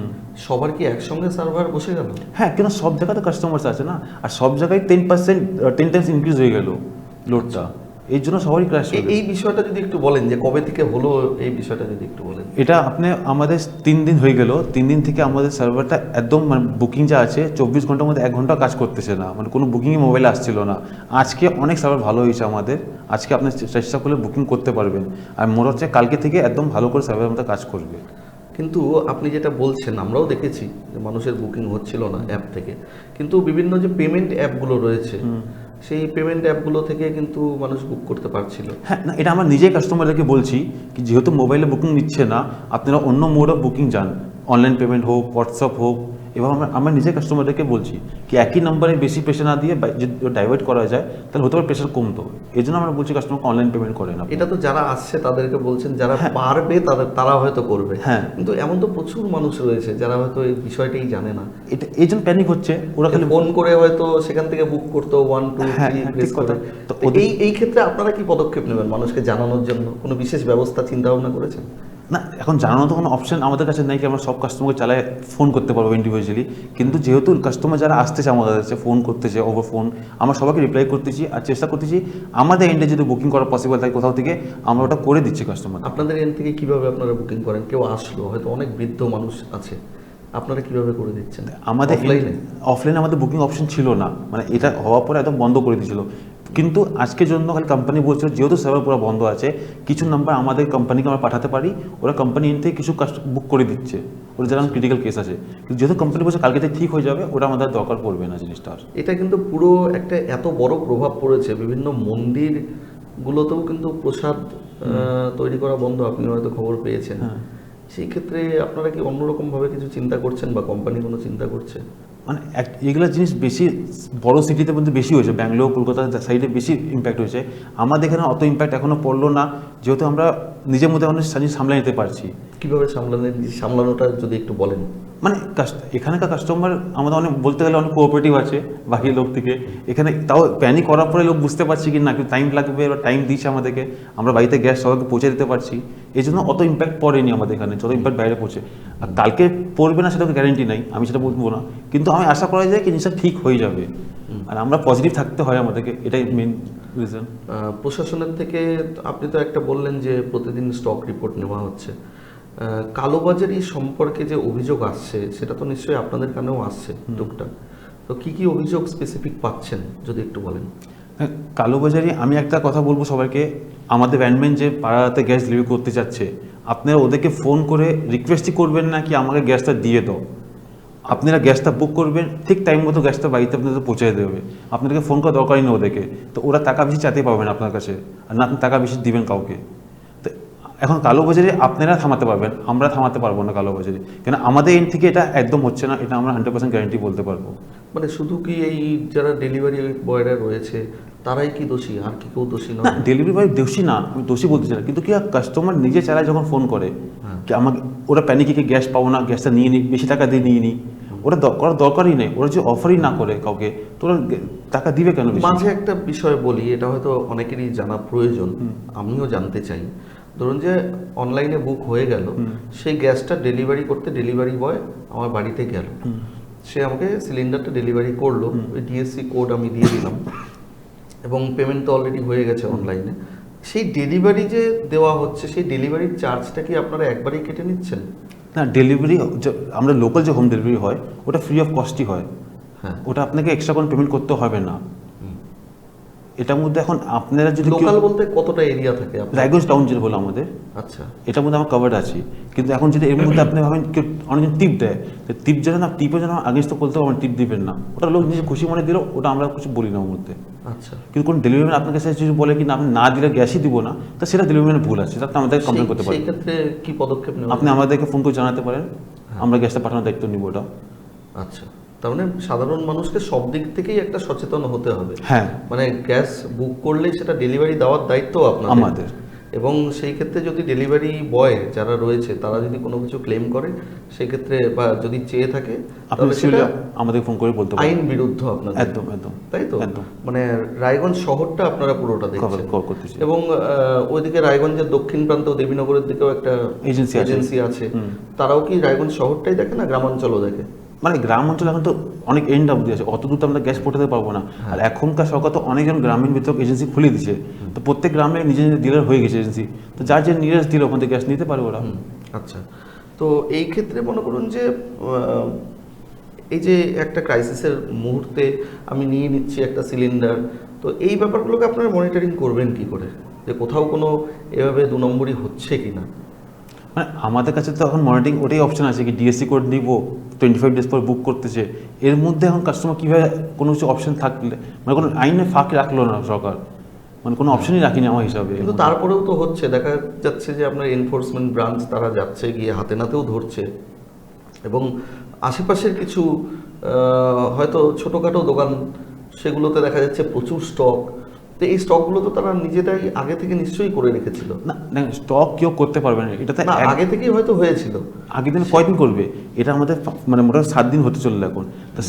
সবার কি একসঙ্গে সার্ভার বসে গেল? হ্যাঁ, কেন সব জায়গাতে কাস্টমার্স আছে না, আর সব জায়গায় 10 টাইমস ইনক্রিজ হয়ে গেল লোডটা, এই জন্য সবারই ক্র্যাশ হয়ে গেল। এই বিষয়টা যদি একটু বলেন যে কবে থেকে হলো, এই বিষয়টা যদি একটু বলেন। এটা আপনি আমাদের 3 দিন হয়ে গেল, 3 দিন থেকে আমাদের সার্ভারটা একদম মানে বুকিং যা আছে 24 ঘন্টার মধ্যে 1 ঘন্টা কাজ করতেছে না, মানে কোনো বুকিংই মোবাইলে আসছিল না। আজকে অনেক সার্ভার ভালো হয়েছে আমাদের, আজকে আপনি চেষ্টা করলে বুকিং করতে পারবেন, আর মনে হচ্ছে কালকে থেকে একদম ভালো করে সার্ভার আমাদের কাজ করবে। কিন্তু আপনি যেটা বলছেন আমরাও দেখেছি যে মানুষের বুকিং হচ্ছিল না অ্যাপ থেকে, কিন্তু বিভিন্ন যে পেমেন্ট অ্যাপগুলো রয়েছে সেই পেমেন্ট অ্যাপগুলো থেকে কিন্তু মানুষ বুক করতে পারছিল। হ্যাঁ, না এটা আমার নিজেই কাস্টমারদেরকে বলছি কি যেহেতু মোবাইলে বুকিং নিচ্ছে না, আপনারা অন্য মোড অফ বুকিং যান, অনলাইন পেমেন্ট হোক, হোয়াটসঅ্যাপ হোক। এবং আমার নিজের কাস্টমারদেরকে বলছি কি একই নাম্বারে বেশি প্রেশার না দিয়ে যদি ডাইভার্ট করা যায় তাহলে হতে পারে প্রেশার কমতো, এই জন্য আমরা বলছি কাস্টমারকে অনলাইন পেমেন্ট করে না। এটা তো যারা আসছে তাদেরকে বলছেন, যারা পারবে তারা হয়তো করবে। হ্যাঁ, কিন্তু এমন তো প্রচুর মানুষ রয়েছে যারা হয়তো এই বিষয়টাই জানে না, এটা এই জন্য প্যানিক হচ্ছে, ওরা খালি ফোন করে হয়তো সেখান থেকে বুক করতো 1 2 3 প্রেস করে। তো এই ক্ষেত্রে আপনারা কি পদক্ষেপ নেবেন মানুষকে জানানোর জন্য? কোনো বিশেষ ব্যবস্থা চিন্তা ভাবনা করেছেন? না, এখন জানানো তো কোনো অপশন আমাদের কাছে নেই কি আমরা সব কাস্টমারকে চালায় ফোন করতে পারবো ইন্ডিভিজুয়ালি, কিন্তু যেহেতু কাস্টমার যারা আসতেছে আমাদের কাছে ফোন করতেছে ওভার ফোন, আমরা সবাইকে রিপ্লাই করতেছি আর চেষ্টা করতেছি আমাদের এন্ডে যদি বুকিং করা পসিবল থাকে কোথাও থেকে আমরা ওটা করে দিচ্ছি কাস্টমার। আপনাদের এন্ড থেকে কিভাবে আপনারা বুকিং করেন? কেউ আসলো, হয়তো অনেক বৃদ্ধ মানুষ আছে, আপনারা কিভাবে করে দিচ্ছেন? আমাদের অফলাইনে আমাদের বুকিং অপশন ছিল না, মানে এটা হওয়ার পরে একদম বন্ধ করে দিয়েছিল। কিন্তু আজকের জন্য খালি কোম্পানি বলছিল যেহেতু সার্ভার পুরো বন্ধ আছে কিছু নাম্বার আমাদের কোম্পানিকে আমরা পাঠাতে পারি, ওরা কোম্পানি এন্ড থেকে কিছু বুক করে দিচ্ছে, ওরা যারা ক্রিটিক্যাল কেস আছে। কিন্তু যেহেতু কোম্পানি বলছে কালকে থেকে ঠিক হয়ে যাবে, ওটা আমাদের দরকার পড়বে না জিনিসটা। এটা কিন্তু পুরো একটা এত বড় প্রভাব পড়েছে, বিভিন্ন মন্দিরগুলোতেও কিন্তু প্রসাদ তৈরি করা বন্ধ, আপনি হয়তো খবর পেয়েছেন। সেই ক্ষেত্রে আপনারা কি অন্যরকমভাবে কিছু চিন্তা করছেন বা কোম্পানি কোনো চিন্তা করছে? মানে এগুলো জিনিস বেশি বড় সিটিতে মধ্যে বেশি হয়েছে, ব্যাঙ্গালোর কলকাতা সাইডে বেশি ইম্প্যাক্ট হয়েছে, আমাদের এখানে অত ইম্প্যাক্ট এখনও পড়লো না, যেহেতু আমরা নিজের মধ্যে অনেক সামলে নিতে পারছি। কীভাবে সামলানোটা যদি একটু বলেন। মানে এখানকার কাস্টমার আমাদের অনেক বলতে গেলে অনেক কোঅপারেটিভ আছে বাকি লোক থেকে, এখানে তাও প্যানিক করার পরে লোক বুঝতে পারছি কি না একটু টাইম লাগবে, বা টাইম দিচ্ছে আমাদেরকে, আমরা বাড়িতে গ্যাস সবাইকে পৌঁছে দিতে পারছি, এই জন্য অত ইম্প্যাক্ট পড়েনি আমাদের এখানে, যত ইম্প্যাক্ট বাইরে পড়ছে। আর কালকে পড়বে না সেটা গ্যারেন্টি নাই, আমি সেটা বলবো না, কিন্তু আমি আশা করা যায় কি জিনিসটা ঠিক হয়ে যাবে, আর আমরা পজিটিভ থাকতে হয় আমাদেরকে, এটাই মেন রিজন। প্রশাসনের থেকে আপনি তো একটা বললেন যে প্রতিদিন স্টক রিপোর্ট নেওয়া হচ্ছে, কালোবাজারি সম্পর্কে যে অভিযোগ আসছে সেটা তো নিশ্চয়ই আপনাদের কানেও আসছে টুকটাক, তো কি কি অভিযোগ স্পেসিফিক পাচ্ছেন যদি একটু বলেন। কালোবাজারি আমি একটা কথা বলবো সবাইকে, আমাদের ব্যান্ডম্যান যে পাড়াতে গ্যাস ডেলিভারি করতে চাচ্ছে আপনারা ওদেরকে ফোন করে রিকোয়েস্টই করবেন না কি আমাকে গ্যাসটা দিয়ে দাও, আপনারা গ্যাসটা বুক করবেন, ঠিক টাইম মতো গ্যাসটা বাড়িতে আপনাদের পৌঁছে দেবে, আপনাদেরকে ফোন করা দরকারই নেই ওদেরকে, তো ওরা টাকা বেশি চাইতে পারবেন আপনার কাছে, আর না আপনি টাকা বেশি দিবেন কাউকে। তো এখন কালোবাজারি আপনারা থামাতে পারবেন, আমরা থামাতে পারবো না কালোবাজারি, কেন আমাদের এন্ড থেকে এটা একদম হচ্ছে না, এটা আমরা 100% গ্যারান্টি বলতে পারবো। মানে শুধু কি এই যারা ডেলিভারি বয়রা রয়েছে তারাই কি দোষী, আর কি কেউ দোষী না, নয়? ডেলিভারি বয় দোষী না, আমি দোষী বলতে চাই না, কিন্তু কি কাস্টমার নিজে চালায় যখন ফোন করে কি আমাকে, ওরা প্যানিকে গ্যাস পাবো না, গ্যাসটা নিয়ে নিই, বেশি টাকা দিয়ে নিয়ে নিই, ওরা করার দরকারই নেই। ওরা যে অফারই না করে কাউকে, তো ওরা টাকা দিবে কেন বেশি? মাঝে একটা বিষয় বলি, এটা হয়তো অনেকেরই জানা প্রয়োজন, আমিও জানতে চাই। ধরুন যে অনলাইনে বুক হয়ে গেল, সেই গ্যাসটা ডেলিভারি করতে ডেলিভারি বয় আমার বাড়িতে গেল, সে আমাকে সিলিন্ডারটা ডেলিভারি করলো, ওই ডিএসসি কোড আমি দিয়ে দিলাম এবং পেমেন্ট তো অলরেডি হয়ে গেছে অনলাইনে। সেই ডেলিভারি যে দেওয়া হচ্ছে, সেই ডেলিভারির চার্জটা কি আপনারা একবারেই কেটে নিচ্ছেন? না, ডেলিভারি আমরা লোকাল যে হোম ডেলিভারি হয় ওটা ফ্রি অফ কস্টই হয়, হ্যাঁ, ওটা আপনাকে এক্সট্রা কোনো পেমেন্ট করতে হবে না। এটার মধ্যে এখন আপনারা যদি লোকাল বলতে কতটা এরিয়া থাকে আপনার? রায়গঞ্জ টাউন যেটা বলো আমাদের, আচ্ছা, এটার মধ্যে আমার কভার্ড আছে। কিন্তু এখন যদি এর মধ্যে আপনি ভাবেন কেউ অনেকজন টিপ দেয়, তো টিপ যেন না, টিপে যেন আগেস্ট তো বলতে আমার টিপ দিবেন না, ওটা লোক নিজে খুশি মনে দিল, ওটা আমরা কিছু বলি না ওর মধ্যে। আচ্ছা। কিন্তু কোন ডেলিভারি ম্যান আপনার কাছে যদি বলে কি না আপনি না দিলে গ্যাসই দিব না, তো সেটা ডেলিভারি ম্যানের ভুল আছে, সেটা তো আমাদের কমপ্লেন করতে পারেন। সেই ক্ষেত্রে কি পদক্ষেপ নেওয়া? আপনি আমাদেরকে ফোন করে জানাতে পারেন, আমরা গ্যাসটা পাঠানোর দায়িত্ব নিব ওটা। আচ্ছা, তার মানে সাধারণ মানুষকে সব দিক থেকেই একটা সচেতন হতে হবে। হ্যাঁ, মানে গ্যাস বুক করলেই সেটা ডেলিভারি দেওয়ার দায়িত্ব আপনাদের, আমাদের। এবং সেই ক্ষেত্রে যদি ডেলিভারি বয় যারা রয়েছে তারা যদি কোনো কিছু ক্লেম করে, সেই ক্ষেত্রে বা যদি চেয়ে থাকে, আপনি তাহলে সেটা আমাদের ফোন করে বলতে পারেন। আইন বিরুদ্ধ আপনাদের। একদম একদম, তাই তো? একদম। মানে রায়গঞ্জ শহরটা আপনারা পুরোটা দেখছেন কভার করতেছি। এবং ওইদিকে রায়গঞ্জের দক্ষিণ প্রান্ত দেবীনগরের দিকেও একটা এজেন্সি আছে, তারাও কি রায়গঞ্জ শহরটাই দেখে না গ্রামাঞ্চলও দেখে? মানে গ্রাম অঞ্চলে এখন তো অনেক এন্ড অবধি আছে, অত দূর তো আমরা গ্যাস পৌঁছাতে পারবো না। আর এখনকার সরকার তো অনেকজন গ্রামীণ ভিতর এজেন্সি খুলে দিচ্ছে, তো প্রত্যেক গ্রামে নিজের নিজের ডিলার হয়ে গেছে এজেন্সি, তো যার যে নিয়ারেস্ট ডিলার ওখান থেকে গ্যাস নিতে পারে ওরা। আচ্ছা, তো এই ক্ষেত্রে মনে করুন যে এই যে একটা ক্রাইসিসের মুহূর্তে আমি নিয়ে নিচ্ছি একটা সিলিন্ডার, তো এই ব্যাপারগুলোকে আপনারা মনিটরিং করবেন কি করে, যে কোথাও কোনো এভাবে দু নম্বরই হচ্ছে কি না? মানে আমাদের কাছে তো এখন মনিটরিং ওটাই অপশন আছে কি ডিএসসি কোড নিব, 25 ডেজ পর বুক করতেছে, এর মধ্যে এখন কাস্টমার কীভাবে কোনো কিছু অপশন থাকলে, মানে কোনো আইনে ফাঁক রাখলো না সরকার, মানে কোনো অপশনই রাখিনি আমার হিসাবে। কিন্তু তারপরেও তো হচ্ছে, দেখা যাচ্ছে যে আপনার এনফোর্সমেন্ট ব্রাঞ্চ তারা যাচ্ছে, গিয়ে হাতে নাতেও ধরছে, এবং আশেপাশের কিছু হয়তো ছোটোখাটো দোকান, সেগুলোতে দেখা যাচ্ছে প্রচুর স্টক, তো এই স্টকগুলো তো তারা নিজেরাই আগে থেকে নিশ্চয়ই করে রেখেছিল। না, স্টক কেউ করতে পারবে না, এটাতে না, আগে থেকেই হয়তো হয়েছিল। আগের দিনে কয়দিন করবে, এটা আমাদের মানে মোটামুটি 7 দিন হতে চললো এখন, তো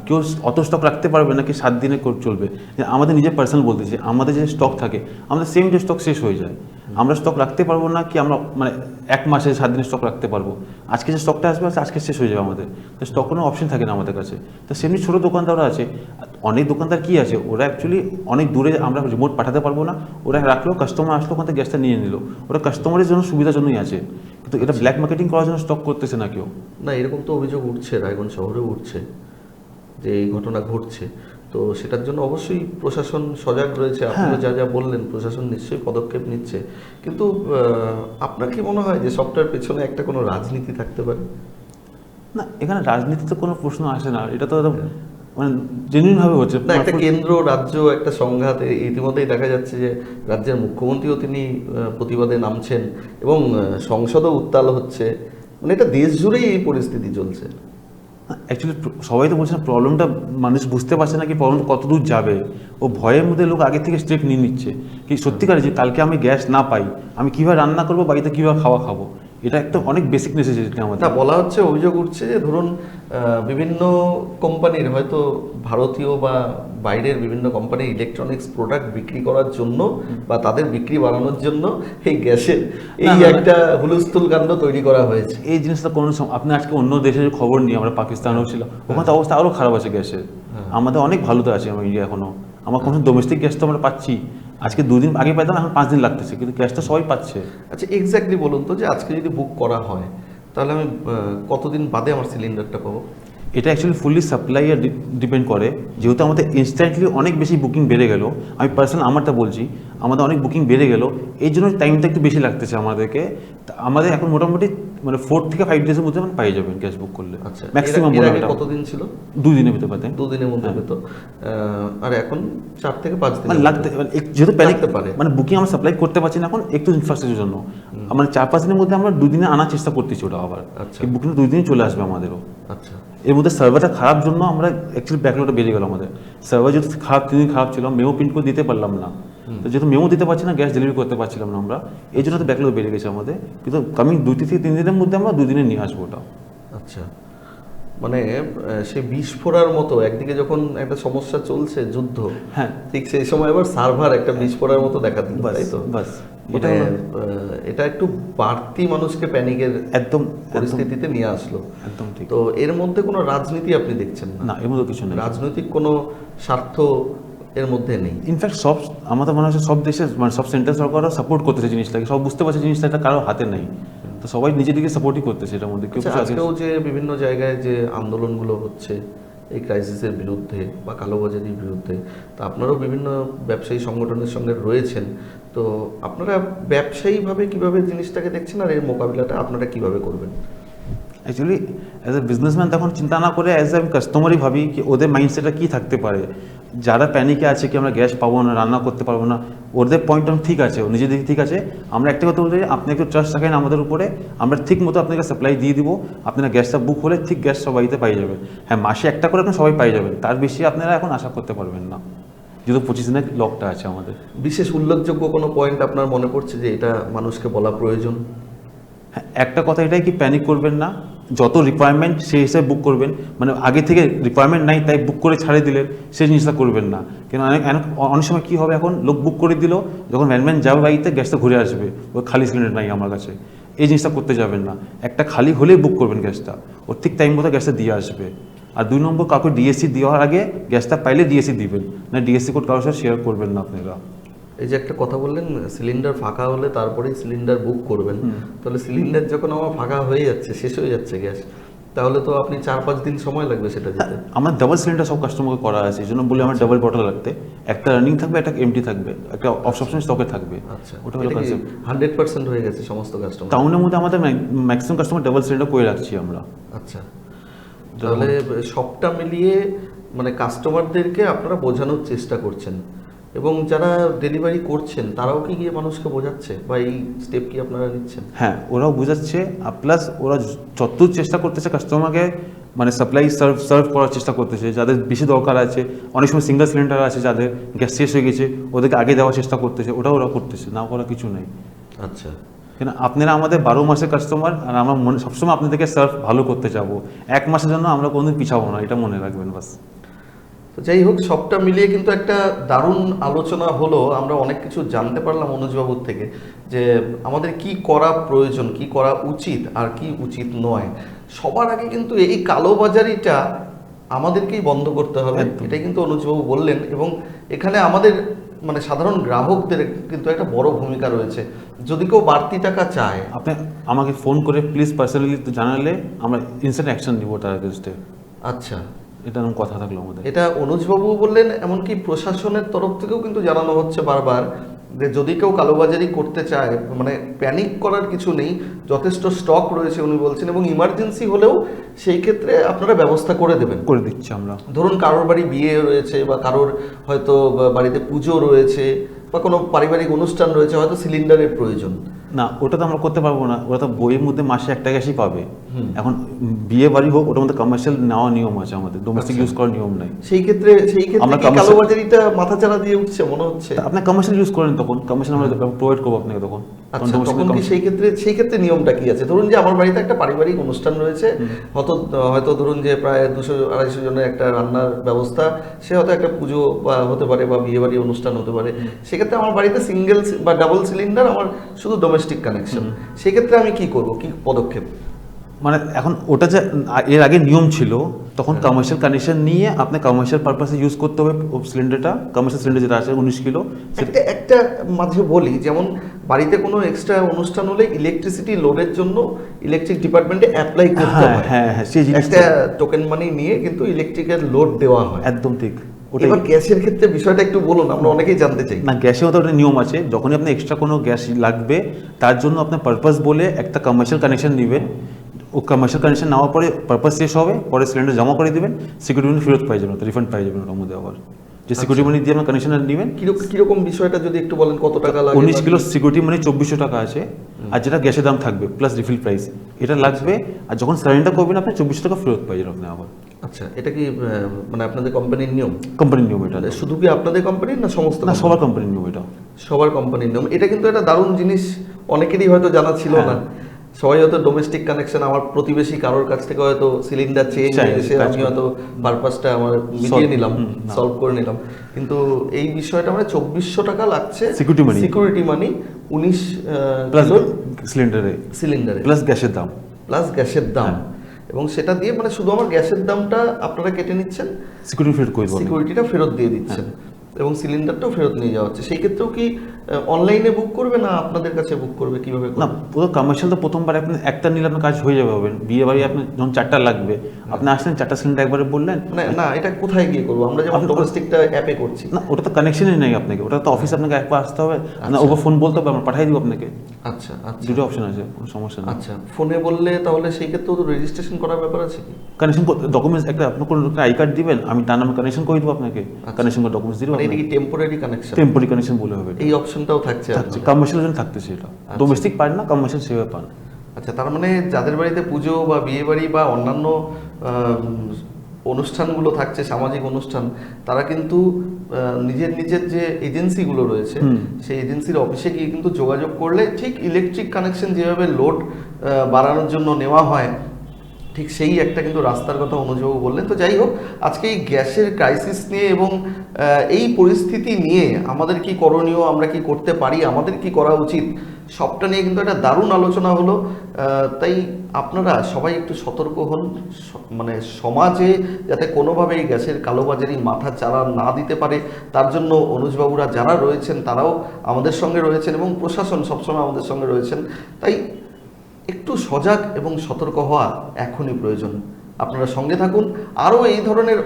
কেউ অত স্টক রাখতে পারবে নাকি 7 দিনে চলবে? আমাদের নিজের পার্সোনাল বলতেছি, আমাদের যে স্টক থাকে আমাদের সেম ডে স্টক শেষ হয়ে যায়, আমরা স্টক রাখতে পারবো না কি আমরা মানে 1 মাসে 7 দিনের স্টক রাখতে পারবো? আজকে যে স্টকটা আসবে আজকে শেষ হয়ে যাবে আমাদের, তো স্টক কোনো অপশন থাকে না আমাদের কাছে। তো সেমনি ছোটো দোকানদাররা আছে, অনেক দোকানদার কি আছে, ওরা অ্যাকচুয়ালি অনেক দূরে, আমরা রিমোট পাঠাতে পারবো না, ওরা রাখলো, কাস্টমার আসলো ওখান থেকে গ্যাসটা নিয়ে নিল, ওরা কাস্টমারের জন্য সুবিধার জন্যই আছে, কিন্তু এটা ব্ল্যাক মার্কেটিং করার জন্য স্টক করতেছে না কেউ। না, এরকম তো অভিযোগ উঠছে, রায়গঞ্জ শহরেও উঠছে যে এই ঘটনা ঘটছে, তো সেটার জন্য অবশ্যই প্রশাসন সজাগ রয়েছে। আপনি যা যা বললেন, প্রশাসন নিশ্চয়ই পদক্ষেপ নিচ্ছে, কিন্তু আপনার কি মনে হয় যে সবটার পেছনে একটা কোনো রাজনীতি থাকতে পারে? না, এখানে রাজনীতি তো কোনো প্রশ্ন আসে না, এটা তো মানে জেনুইন ভাবে হচ্ছে না, একটা কেন্দ্র রাজ্য একটা সংঘাত ইতিমধ্যেই দেখা যাচ্ছে যে রাজ্যের মুখ্যমন্ত্রীও তিনি প্রতিবাদে নামছেন এবং সংসদও উত্তাল হচ্ছে, মানে এটা দেশ জুড়েই এই পরিস্থিতি চলছে। অ্যাকচুয়ালি সবাই তো বলছে প্রবলেমটা মানুষ বুঝতে পারছে না কি প্রবলেমটা কত দূর যাবে, ও ভয়ের মধ্যে লোক আগে থেকে স্টেপ নিয়ে নিচ্ছে কি সত্যিকারে যে কালকে আমি গ্যাস না পাই আমি কীভাবে রান্না করবো, বাড়িতে কীভাবে খাওয়া খাবো, এটা একটা অনেক বেসিক নেসেসিটি আমাদের। না, বলা হচ্ছে, অভিযোগ উঠছে যে ধরুন বিভিন্ন কোম্পানির, হয়তো ভারতীয় বা বাইরের বিভিন্ন কোম্পানির ইলেকট্রনিক্স প্রোডাক্ট বিক্রি করার জন্য বা তাদের বিক্রি বাড়ানোর জন্য এই গ্যাসের এই একটা হুলস্থুল কাণ্ড তৈরি করা হয়েছে। এই জিনিসটা কোনো আপনি আজকে অন্য দেশের খবর নিয়ে, আমরা পাকিস্তানেও ছিল, ওখানে তো অবস্থা আরও খারাপ আছে গ্যাসের, আমাদের অনেক ভালোতে আছে আমার ইন্ডিয়া এখনো, আমার কোনো ডোমেস্টিক গ্যাস তো আমরা পাচ্ছি, আজকে 2 দিন আগে পাইতাম, এখন 5 দিন লাগতেছে, কিন্তু গ্যাসটা সবাই পাচ্ছে। আচ্ছা, এক্স্যাক্টলি বলুন তো, যে আজকে যদি বুক করা হয় তাহলে আমি কতদিন বাদে আমার সিলিন্ডারটা পাবো? এটা অ্যাকচুয়ালি ফুললি সাপ্লাইয়ার ডিপেন্ড করে, যেহেতু আমাদের ইনস্ট্যান্টলি অনেক বেশি বুকিং বেড়ে গেল, আমি পার্সোনাল আমারটা বলছি, আমাদের অনেক বুকিং বেড়ে গেল, এই জন্য টাইমটা একটু বেশি লাগতেছে আমাদেরকে। আমাদের এখন মোটামুটি মানে 4 থেকে 5 ডেজের মধ্যে মানে পাই যাবেন গ্যাস বুক করলে। আচ্ছা, ম্যাক্সিমাম কতদিন ছিল? 2 দিনের ভিতরে পাতেন। 2 দিনের মধ্যে পেতো, আর এখন 4 থেকে 5 দিন মানে লাগতে, যেহেতু প্যানিক পারে, মানে বুকিং আমরা সাপ্লাই করতে পারছি না এখন একটু ইনফ্রাস্ট্রাকচারের জন্য, মানে 4-5 দিনের মধ্যে আমরা 2 দিনে আনার চেষ্টা করতেছি ওটা আবার। আচ্ছা। কি বুকিং 2 দিনে চলে আসবে আমাদেরও। আচ্ছা। এর মধ্যে সার্ভারটা খারাপ জন্য আমরা অ্যাকচুয়ালি ব্যাকলগটা বেরিয়ে গেল আমাদের। সার্ভার যেহেতু খারাপ 3 দিন খারাপ ছিল, মেমো প্রিন্ট করে দিতে পারলাম না। তো যেহেতু মেমো দিতে পারছি না, গ্যাস ডেলিভারি করতে পারছিলাম না আমরা, এই জন্য তো ব্যাকলগ বেরিয়ে গেছে আমাদের। কিন্তু কামিং 2 থেকে 3 দিনের মধ্যে আমরা 2 দিনে নিয়ে আসবো ওটা। আচ্ছা, মানে সে বিস্ফোরার মতো একদিকে যখন একটা সমস্যা চলছে, যুদ্ধ, হ্যাঁ ঠিক সেই সময় আবার সার্ভার একটা বিস্ফোরার মতো দেখা দিল, বাস তাই তো? বাস মানে এটা একটু বাড়তি মানুষকে প্যানিকের একদম পরিস্থিতিতে নিয়ে আসলো। একদম ঠিক। তো এর মধ্যে কোনো রাজনীতি আপনি দেখছেন না? না, এর মধ্যে কিছু নেই। রাজনৈতিক কোনো স্বার্থ এর মধ্যে নেই। ইনফ্যাক্ট সব আমাদের মনে হচ্ছে সব দেশের মানে সব সেন্ট্রাল সরকারও সাপোর্ট করতেছে জিনিসটাকে, সব বুঝতে পারছে জিনিসটা এটা কারো হাতে নেই, তো সবাই নিজের দিকে সাপোর্টই করতেছে এটার মধ্যে। কেউ আচ্ছা, কিছু আগে আজকেও যে বিভিন্ন জায়গায় যে আন্দোলনগুলো হচ্ছে এই ক্রাইসিসের বিরুদ্ধে বা কালোবাজারির বিরুদ্ধে, তা আপনারাও বিভিন্ন ব্যবসায়ী সংগঠনের সঙ্গে রয়েছেন, তো আপনারা ব্যবসায়ীভাবে কিভাবে জিনিসটাকে দেখছেন আর এর মোকাবিলাটা আপনারা কিভাবে করবেন? অ্যাকচুয়ালি অ্যাজ এ বিজনেসম্যান তখন চিন্তা না করে অ্যাজ এ আমি কাস্টমারই ভাবি কি ওদের মাইন্ডসেটটা কী থাকতে পারে। যারা প্যানিকে আছে কি আমরা গ্যাস পাবো না, রান্না করতে পারবো না, ওদের পয়েন্ট অফ ঠিক আছে, নিজের দিকে ঠিক আছে। আমরা একটা কথা বলতে আপনি একটু ট্রাস্ট রাখেন আমাদের উপরে, আমরা ঠিক মতো আপনাকে সাপ্লাই দিয়ে দিব। আপনারা গ্যাসটা বুক হলে ঠিক গ্যাস সবাইতে পাই যাবেন। হ্যাঁ, মাসে একটা করে আপনি সবাই পাই যাবেন, তার বেশি আপনারা এখন আশা করতে পারবেন না, যেহেতু 25 দিনের লকটা আছে আমাদের। বিশেষ উল্লেখযোগ্য কোনো পয়েন্ট আপনার মনে পড়ছে যে এটা মানুষকে বলা প্রয়োজন? হ্যাঁ, একটা কথা এটাই কি প্যানিক করবেন না, যত রিকোয়ারমেন্ট সেই হিসেবে বুক করবেন। মানে আগে থেকে রিকোয়ারমেন্ট নাই তাই বুক করে ছাড়িয়ে দিলেন, সেই জিনিসটা করবেন না। কেন অনেক সময় কী হবে, এখন লোক বুক করে দিল, যখন ম্যানম্যান যাবে বাড়িতে গ্যাসটা ঘুরে আসবে, ওই খালি সিলিন্ডার নাই আমার কাছে, এই জিনিসটা করতে যাবেন না। একটা খালি হলেই বুক করবেন গ্যাসটা, ওর ঠিক টাইম মতো গ্যাসটা দিয়ে আসবে। আর 2 নম্বর, কাউকে ডিএসসি দেওয়ার আগে গ্যাসটা পাইলে ডিএসসি দিবেন না, ডিএসসি কোড কারোর সাথে শেয়ার করবেন না আপনারা। এই যে একটা কথা বললেন সিলিন্ডার ফাঁকা হলে তারপরেই সিলিন্ডার বুক করবেন, তাহলে সিলিন্ডার যখন আমার ফাঁকা হয়ে যাচ্ছে, শেষ হয়ে যাচ্ছে গ্যাস, তাহলে তো আপনি 4-5 দিন সময় লাগবে সেটা দিতে। আমার ডাবল সিলিন্ডার সব কাস্টমারকে করা আছে, এই জন্য বলে আমার ডাবল বটল রাখতে, একটা রানিং থাকবে, একটা এমটি থাকবে, একটা অফ সবসময় স্টকে থাকবে। আচ্ছা, ওটা হলো কনসেপ্ট। 100% হয়ে গেছে সমস্ত কাস্টমার? টাউনের মধ্যে আমাদের ম্যাক্সিমাম কাস্টমার ডাবল সিলিন্ডার করে রাখছি আমরা। আচ্ছা, তাহলে সবটা মিলিয়ে মানে কাস্টমারদেরকে আপনারা বোঝানোর চেষ্টা করছেন, এবং যারা ডেলিভারি করছেন তারাও কি গিয়ে মানুষকে বোঝাচ্ছে বা এই স্টেপ কি আপনারা নিচ্ছেন? হ্যাঁ, ওরাও বোঝাচ্ছে, প্লাস ওরা যতদূর চেষ্টা করতেছে কাস্টমারকে মানে সাপ্লাই সার্ভ করার চেষ্টা করতেছে। যাদের বেশি দরকার আছে, অনেক সময় সিঙ্গেল সিলিন্ডার আছে যাদের গ্যাস শেষ হয়ে গেছে, ওদেরকে আগে দেওয়ার চেষ্টা করতেছে, ওটাও ওরা করতেছে, না করা কিছু নেই। আচ্ছা, কেন আপনারা আমাদের 12 মাসের কাস্টমার, আর আমরা সবসময় আপনাদেরকে সার্ভ ভালো করতে যাবো। 1 মাসের জন্য আমরা কোনোদিন পিছাবো না, এটা মনে রাখবেন বাস। তো যাই হোক, সবটা মিলিয়ে কিন্তু একটা দারুণ আলোচনা হলো। আমরা অনেক কিছু জানতে পারলাম অনুজবাবুর থেকে, যে আমাদের কি করা প্রয়োজন, কি করা উচিত আর কি উচিত নয়। সবার আগে কিন্তু এই কালোবাজারিটা আমাদেরকেই বন্ধ করতে হবে, এটাই কিন্তু অনুজবাবু বললেন। এবং এখানে আমাদের মানে সাধারণ গ্রাহকদের কিন্তু একটা বড় ভূমিকা রয়েছে। যদি কেউ বাড়তি টাকা চায়, আপনি আমাকে ফোন করে প্লিজ পার্সোনালি জানালে আমরা ইনস্ট্যান্ট অ্যাকশন নিব তার এগেইনস্টে। আচ্ছা, এটা এরকম কথা থাকলো আমাদের। এটা অনুজবাবু বললেন, এমনকি প্রশাসনের তরফ থেকেও কিন্তু জানানো হচ্ছে বারবার যে যদি কেউ কালোবাজারি করতে চায়, মানে প্যানিক করার কিছু নেই, যথেষ্ট স্টক রয়েছে উনি বলছেন, এবং ইমার্জেন্সি হলেও সেই ক্ষেত্রে আপনারা ব্যবস্থা করে দেবেন, করে দিচ্ছি আমরা। ধরুন কারোর বাড়ি বিয়ে রয়েছে বা কারোর হয়তো বাড়িতে পুজো রয়েছে বা কোনো পারিবারিক অনুষ্ঠান রয়েছে, হয়তো সিলিন্ডারের প্রয়োজন। না, ওটা তো আমরা করতে পারবো না, ওরা তো বইয়ের মধ্যে মাসে একটা গ্যাসই পাবে। এখন বিয়ে বাড়ি হোক, ওটার মধ্যে কমার্শিয়াল নেওয়ার নিয়ম আছে আমাদের, ডোমেস্টিক ইউজ করার নিয়ম নাই। সেই ক্ষেত্রে আমরা কি কালোবাজারিটা মাথাচাড়া দিয়ে উঠছে মনে হচ্ছে? আপনি কমার্শিয়াল ইউজ করেন, তখন কমার্শিয়াল আমরা প্রোভাইড করবো আপনাকে তখন। আচ্ছা, তখন কি সেই ক্ষেত্রে নিয়মটা কি আছে? ধরুন যে আমার বাড়িতে একটা পারিবারিক অনুষ্ঠান রয়েছে, হয়তো ধরুন যে প্রায় 200-250 জনের একটা রান্নার ব্যবস্থা, সে হয়তো একটা পুজো বা হতে পারে বা বিয়ে বাড়ি অনুষ্ঠান হতে পারে, সেক্ষেত্রে আমার বাড়িতে সিঙ্গেল বা ডাবল সিলিন্ডার, আমার শুধু ডোমেস্টিক কানেকশন, সেক্ষেত্রে আমি কি করব, কি পদক্ষেপ? মানে এখন ওটা যে এর আগে নিয়ম ছিল, তখন কমার্শিয়াল কানেকশন নিয়ে আপনি কমার্শিয়াল পারপাসে ইউজ করতে হবে সিলিন্ডারটা। কমার্শিয়াল সিলিন্ডার যেটা আছে 19 কিলো, একটা মাঝে বলি, যেমন বাড়িতে কোনো এক্সট্রা অনুষ্ঠান হলে ইলেকট্রিসিটি লোডের জন্য ইলেকট্রিক ডিপার্টমেন্টে অ্যাপ্লাই করতে হয়। হ্যাঁ, সেই জিনিসটা টোকেন মানি নিয়ে কিন্তু ইলেকট্রিকের লোড দেওয়া হয়। একদম ঠিক। এবার গ্যাসের ক্ষেত্রে বিষয়টা একটু বলুন, আমরা অনেকেই জানতে চাই। না, গ্যাসের মতো একটা নিয়ম আছে, যখনই আপনি এক্সট্রা কোনো গ্যাস লাগবে তার জন্য আপনার পারপাস বলে একটা কমার্শিয়াল কানেকশন নেবেন। ও কমার্শিয়াল কানেকশন নেওয়ার পরে পারপাস শেষ হবে, পরে সিলিন্ডার জমা করে দেবেন, সিকিউরিটি ফেরত পাই যাবেন, রিফান্ড পাই যাবেন ওটার মধ্যে আবার। যে সিকিউরিটি মানি দিয়ে আপনার কানেকশনটা নেবেন। কিরকম বিষয়টা যদি একটু বলেন, কত টাকা লাগে? 19 কিলো সিকিউরিটি মানি 2400 টাকা আছে, আর যেটা গ্যাসের দাম থাকবে প্লাস রিফিল প্রাইস এটা লাগবে। আর যখন সারেন্ডার করবেন আপনি 2400 টাকা ফেরত পাই যাবেন আপনি আবার। আচ্ছা, এটা কি মানে আপনাদের কোম্পানির নিয়ম? কোম্পানির নিয়ম এটা। শুধু কি আপনাদের কোম্পানির না সমস্ত? না, সবার কোম্পানির নিয়ম এটা। সবার কোম্পানির নিয়ম। এটা কিন্তু একটা দারুণ জিনিস, অনেকেরই হয়তো জানা ছিল না। সবাই হয়তো ডোমেস্টিক কানেকশন, আমার প্রতিবেশী কারোর কাছ থেকে হয়তো সিলিন্ডার চেঞ্জ হয়ে গেছে, আমি হয়তো পারপাসটা আমার মিটিয়ে নিলাম, সলভ করে নিলাম। কিন্তু এই বিষয়টা মানে 2400 টাকা লাগছে সিকিউরিটি মানি 19 কিলো সিলিন্ডারে প্লাস গ্যাসের দাম, এবং সেটা দিয়ে মানে শুধু আমার গ্যাসের দামটা আপনারা কেটে নিচ্ছেন, সিকিউরিটিটা ফেরত দিয়ে দিচ্ছেন, এবং সিলিন্ডারটাও ফেরত নিয়ে যাওয়া হচ্ছে। সেই ক্ষেত্রেও কি অনলাইনে বুক করবে না আপনাদের কাছে বুক করবে, কিভাবে? না, পুরো কমার্শিয়াল তো প্রথমবার আপনি একটা নিলে আপনার কাজ হয়ে যাবে। হবেন বিয়ে বাড়ি আপনি যখন 4টা লাগবে, আপনি আসলেন 4টা সিলিন্ডার একবারে বললেন না, এটা কোথায় গিয়ে করবো? আমরা যেমন ডোমেস্টিকটা অ্যাপে করছি। না, ওটা তো কানেকশনই নেই আপনাকে, ওটা তো অফিসে আপনাকে একবার আসতে হবে, না ওভার ফোন বলতে হবে, আমরা পাঠিয়ে দিব আপনাকে। আচ্ছা, দুটো অপশন আছে, কোনো সমস্যা নেই। আচ্ছা, ফোনে বললে তাহলে সেই ক্ষেত্রেও তো রেজিস্ট্রেশন করার ব্যাপার আছে কি? কানেকশন ডকুমেন্টস একটা আপনার কোনো আই কার্ড দিবেন, আমি তার নামে কানেকশন করে দেবো আপনাকে, কানেকশন করে ডকুমেন্টস দিয়ে দেবো। এটা কি টেম্পোরারি কানেকশন? টেম্পোরারি কানেকশন বলে হবে, এই অপশনটাও থাকছে। কমার্শিয়াল জন্য থাকতেছে এটা, ডোমেস্টিক পান না, কমার্শিয়াল সেভাবে পান। আচ্ছা, তার মানে যাদের বাড়িতে পুজো বা বিয়ে বাড়ি বা অন্যান্য অনুষ্ঠানগুলো থাকছে, সামাজিক অনুষ্ঠান, তারা কিন্তু নিজের যে এজেন্সিগুলো রয়েছে সেই এজেন্সির অফিসে গিয়ে কিন্তু যোগাযোগ করলে ঠিক ইলেকট্রিক কানেকশন যেভাবে লোড বাড়ানোর জন্য নেওয়া হয়, ঠিক সেই একটা কিন্তু রাস্তার কথা অনুজবাবু বললেন। তো যাই হোক, আজকে এই গ্যাসের ক্রাইসিস নিয়ে এবং এই পরিস্থিতি নিয়ে আমাদের কি করণীয়, আমরা কি করতে পারি, আমাদের কি করা উচিত, সবটা নিয়ে কিন্তু একটা দারুণ আলোচনা হলো। তাই আপনারা সবাই একটু সতর্ক হন, মানে সমাজে যাতে কোনোভাবে এই গ্যাসের কালোবাজারি মাথা চারা না দিতে পারে, তার জন্য অনুজবাবুরা যারা রয়েছেন তারাও আমাদের সঙ্গে রয়েছেন এবং প্রশাসন সবসময় আমাদের সঙ্গে রয়েছেন। তাই একটু সজাগ এবং সতর্ক হওয়া এখনই প্রয়োজন। আপনারা সঙ্গে থাকুন, আরও এই ধরনের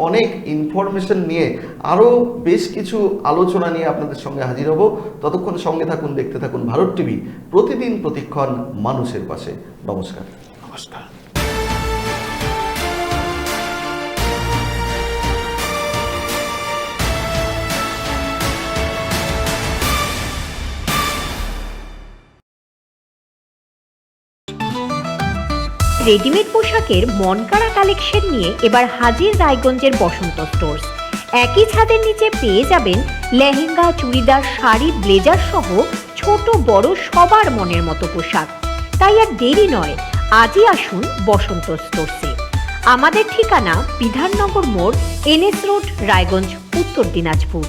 অনেক ইনফরমেশন নিয়ে আরও বেশ কিছু আলোচনা নিয়ে আপনাদের সঙ্গে হাজির হব। ততক্ষণ সঙ্গে থাকুন, দেখতে থাকুন ভারত টিভি, প্রতিদিন প্রতিক্ষণ মানুষের পাশে। নমস্কার। রেডিমেড পোশাকের মনকাড়া কালেকশন নিয়ে এবার হাজির রায়গঞ্জের বসন্ত স্টোর্স। একই ছাদের নিচে পেয়ে যাবেন লেহেঙ্গা, চুড়িদার, শাড়ি, ব্লেজার সহ ছোট বড় সবার মনের মতো পোশাক। তাই আর দেরি নয়, আজই আসুন বসন্ত স্টোর্সে। আমাদের ঠিকানা বিধাননগর মোড়, NS রোড, রায়গঞ্জ, উত্তর দিনাজপুর।